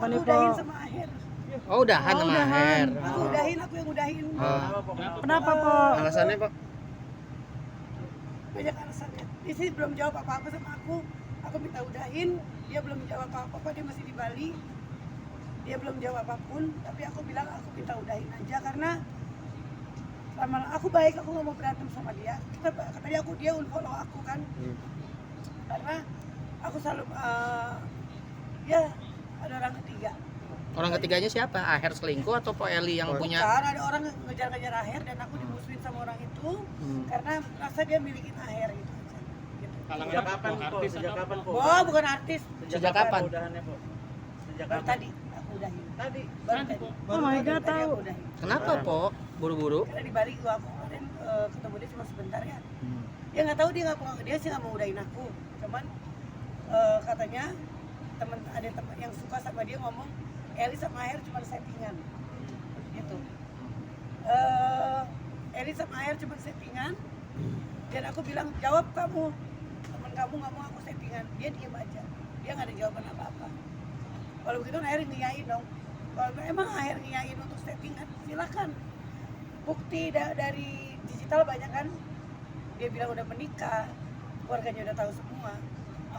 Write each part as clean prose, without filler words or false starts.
Kenapa nih, udahin Po? sama Aher. Oh, udahan sama udahan. Aher. Aku udahin, aku yang udahin. Kenapa, Po? Alasannya, Pak? Banyak alasannya. Dia sih belum jawab apa-apa sama aku. Aku minta udahin, dia belum jawab apa-apa, dia masih di Bali. Dia belum jawab apapun, tapi aku bilang aku minta udahin aja karena lama aku baik, aku nggak mau berantem sama dia. Katanya dia unfollow aku kan, karena aku selalu ya ada orang ketiga. Orang ketiganya siapa? Aher selingkuh atau Po Eli yang punya? Bukan, ada orang ngejar-ngejar Aher dan aku dimusuhin sama orang itu karena merasa dia milikin Aher gitu. Sejak kapan, Po? Sejak kapan, Po? Oh, bukan artis. Sejak kapan? Udahannya, Po? Sejak Baru kapan? tadi aku udahin. Tadi. Baru tadi. Oh my God, Tadi tahu. aku udahin. Kenapa, Po? Buru-buru? Karena di Bali gua aku kemarin ketemu dia cuma sebentar ya. Dia nggak tahu, dia sih nggak mau udahin aku. Cuman katanya ada teman yang suka sama dia ngomong Eli sama Aher cuma settingan. Gitu. Eli sama Aher cuma settingan. Dan aku bilang jawab kamu. Teman kamu nggak mau aku settingan. Dia diam aja. Dia nggak ada jawaban apa-apa. Kalau begitu Aher ngiyain dong. Kalau emang Aher ngiyain untuk settingan, silakan. Bukti dari digital banyak kan. Dia bilang udah menikah, keluarganya udah tahu semua.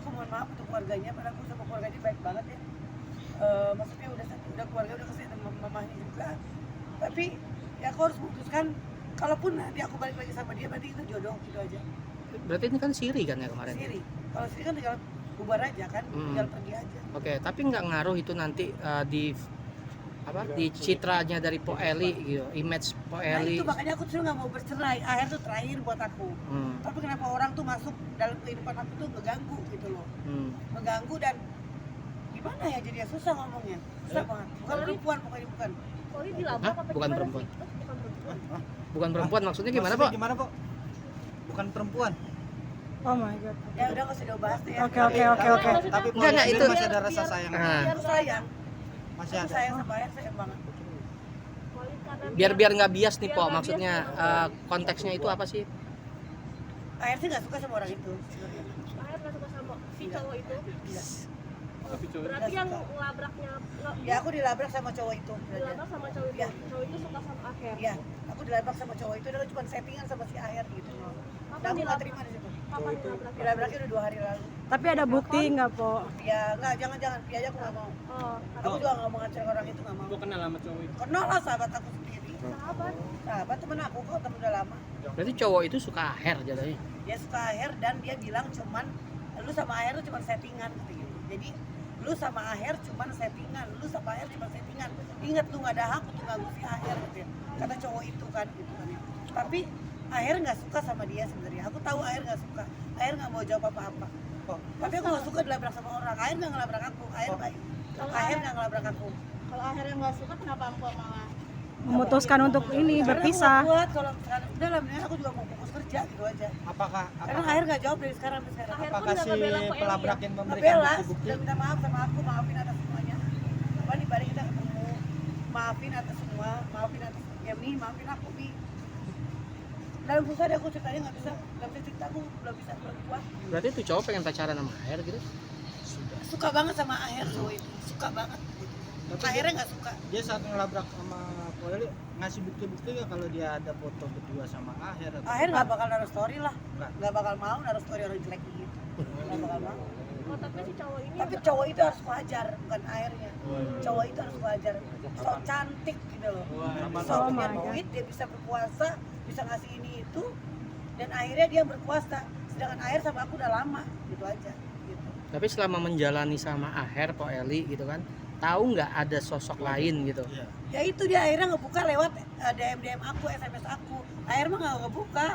Aku mohon maaf untuk keluarganya, padahal aku sama keluarganya baik banget ya. Maksudnya udah keluarga udah kesehatan mamahnya juga. Tapi ya aku harus memutuskan, kalaupun nanti aku balik lagi sama dia, berarti itu jodoh gitu aja. Berarti ini kan siri kan ya kemarin? Siri, kalau siri kan tinggal bubar aja kan, tinggal pergi aja. Oke, tapi nggak ngaruh itu nanti di citranya dari Po Eli gitu, image Po Nah Eli. itu makanya aku tuh nggak mau bercerai. Aher tuh terakhir buat aku. Tapi kenapa orang tuh masuk dalam kehidupan aku tuh ngeganggu gitu loh, ngeganggu dan gimana ya, jadi susah ngomongnya, susah banget. Bukan perempuan, pokoknya bukan. Hah? Bukan perempuan. Bukan perempuan maksudnya gimana, Po? Gimana, Po? Bukan perempuan. Oh my God. Ya udah nggak usah dibahas deh ya. Oke. Tapi Po, Enggak, ini itu- masih ada rasa sayang. Nah, Aku sayang, Masih aku ada. sayang sama Aher, sayang banget. biar nggak bias nih, Po. Maksudnya konteksnya itu apa sih? Aher sih nggak suka sama orang itu sebenarnya. Aher nggak suka sama si cowok itu. Iya. Berarti yang ngelabraknya Ya aku dilabrak sama cowok itu. dilabrak sama cowok itu. Iya. Cowok itu suka sama Aher. Iya, aku dilabrak sama cowok itu, dan cuma settingan sama si Aher gitu. Dan aku nggak terima di situ. Kapan dilabrak? Dilabraknya udah 2 hari lalu. Tapi ada bukti nggak, Po? Ya nggak, jangan Pia aja aku nggak mau. Oh, Aku juga nggak mau ngacak orang itu, nggak mau. Gua kenal sama cowok itu. Kenal lah sahabat aku sendiri. sahabat. Sahabat temen aku kok, temen udah lama. Berarti cowok itu suka Aher jadinya. Dia suka Aher dan dia bilang cuman lu sama Aher tuh cuman settingan gitu. Jadi lu sama Aher cuman settingan, lu sama Aher cuman settingan. Ingat lu nggak ada hak untuk ganggu si Aher gitu ya. Kata cowok itu kan gitu kan. Tapi Aher nggak suka sama dia sebenarnya. Aku tahu Aher nggak suka. Aher nggak mau jawab apa-apa. Tapi aku nggak suka dilabrak sama orang. Aher nggak ngelabrak aku. Aher baik. Aher nggak ngelabrak aku. Kalau Aher yang nggak suka, kenapa Ampo malah? Memutuskan untuk ini Karena berpisah. aku nggak kuat kalau sekarang. Udah lah, mendingan aku juga mau fokus kerja gitu aja. Apakah Karena Aher nggak jawab dari sekarang sampai sekarang. Aher pun apakah nggak si ngebela Po Eli ya? pelabrak yang memberikan Ngebela, bukti-bukti? udah minta maaf sama aku, maafin atas semuanya. Apa nih, balik kita ketemu, maafin atas semua, maafin atas ya Mi, maafin aku Mi. Dalam susah deh aku ceritanya nggak bisa cerita, aku belum bisa kuat. Berarti tuh cowok pengen pacaran sama Aher gitu? Suka banget sama Aher cowok itu, suka banget. Akhirnya nggak suka. Dia saat ngelabrak sama Po Eli ngasih bukti-bukti nggak kalau dia ada foto berdua sama Aher? atau Aher nggak apa? bakal naruh story lah, Nggak. nggak bakal mau naruh story orang jelek gitu, nggak bakal mau. Oh, tapi si cowok ini Tapi cowok itu harus wajar, bukan Ahernya. Cowok itu harus wajar, sok cantik gitu loh. Sok Oh punya my God. duit, dia bisa berkuasa, bisa ngasih ini itu, dan akhirnya dia berkuasa. Sedangkan Aher sama aku udah lama, gitu aja. Gitu. Tapi selama menjalani sama Aher, Po Eli gitu kan, tahu nggak ada sosok lain gitu? Iya. Ya itu dia akhirnya ngebuka lewat DM aku, SMS aku. Aher mah nggak ngebuka,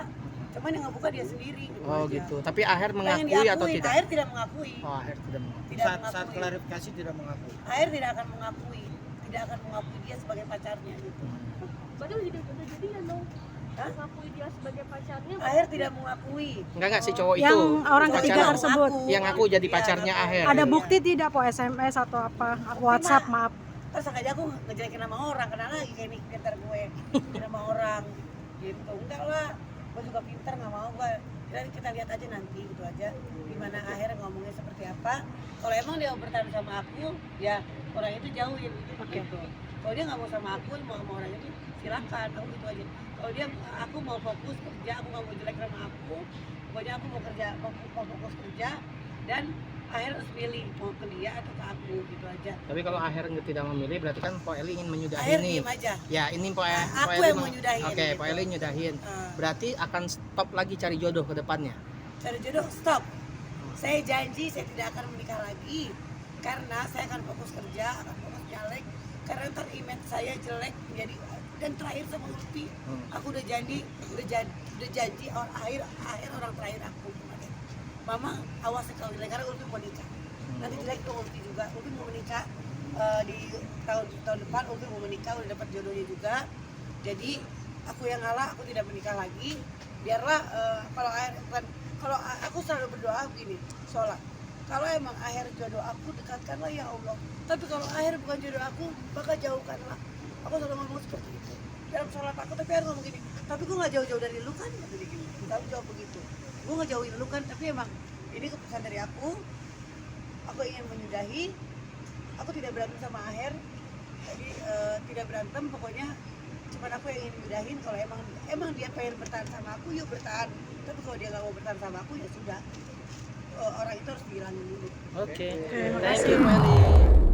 cuman yang ngebuka dia sendiri. Gitu Oh aja. gitu. Tapi Aher Pengen mengakui atau diakuin, tidak? Aher tidak mengakui. Oh, Aher tidak mengakui. Tidak Saat mengakui. klarifikasi tidak mengakui. Aher tidak akan mengakui, tidak akan mengakui dia sebagai pacarnya gitu. berarti udah jadian dong. Hah? Mengakui dia sebagai pacarnya. Aher tidak mengakui. Enggak si cowok Yang itu. orang pacaran. ketiga tersebut. Yang aku jadi Iya, pacarnya ngaku. Aher. Ada Iya. bukti tidak, Po? SMS atau apa? WhatsApp, maaf. Terus sengaja aku ngejelekin nama orang, kenal lagi kayak nih pintar gue nama orang gitu. Enggak lah, gue juga pintar, nggak mau gue Dan kita lihat aja nanti gitu aja gimana akhirnya ngomongnya seperti apa. Kalau emang dia mau bertahan sama aku, ya orang itu jauhin gitu. Kalau dia nggak mau sama aku, mau sama orang itu silakan, aku gitu aja. Kalau dia aku mau fokus kerja, aku nggak mau jelek sama aku, pokoknya aku mau kerja, mau fokus kerja dan akhir harus pilih mau ke dia atau ke aku gitu aja. Tapi kalau akhir tidak memilih berarti kan Po Eli ingin menyudahi Akhir nih. diem aja. Ya ini Po Aku Eli yang mau nyudahin Oke, gitu. Po Eli nyudahin. Berarti akan stop lagi cari jodoh ke depannya. Cari jodoh stop. Saya janji saya tidak akan menikah lagi karena saya akan fokus kerja, akan fokus nyalek karena ntar image saya jelek menjadi. Dan terakhir sama Ulfi, aku udah janji akhir orang terakhir aku kemarin. Mama awas kalau jelek karena Ulfi mau nikah. Nanti jelek ke Ulfi juga. Ulfi mau menikah di tahun depan. Ulfi mau menikah udah dapat jodohnya juga. Jadi aku yang ngalah, aku tidak menikah lagi. Biarlah kalau aku selalu berdoa begini, sholat. Kalau emang akhir jodoh aku dekatkanlah ya Allah. Tapi kalau akhir bukan jodoh aku, maka jauhkanlah. Aku selalu ngomong seperti itu dalam sholat aku, tapi harus ngomong gini. Tapi gue nggak jauh-jauh dari lu kan, kata dia gini. Aku jawab begitu. Gue nggak jauhin lu kan, tapi emang ini keputusan dari aku. Aku ingin menyudahi. Aku tidak berantem sama Aher. Jadi tidak berantem, pokoknya cuma aku yang ingin menyudahin. Kalau emang dia pengen bertahan sama aku, yuk bertahan. Tapi kalau dia nggak mau bertahan sama aku, ya sudah. Orang itu harus dihilangin dulu. Oke. Oke, Thank makasih. you Po Eli.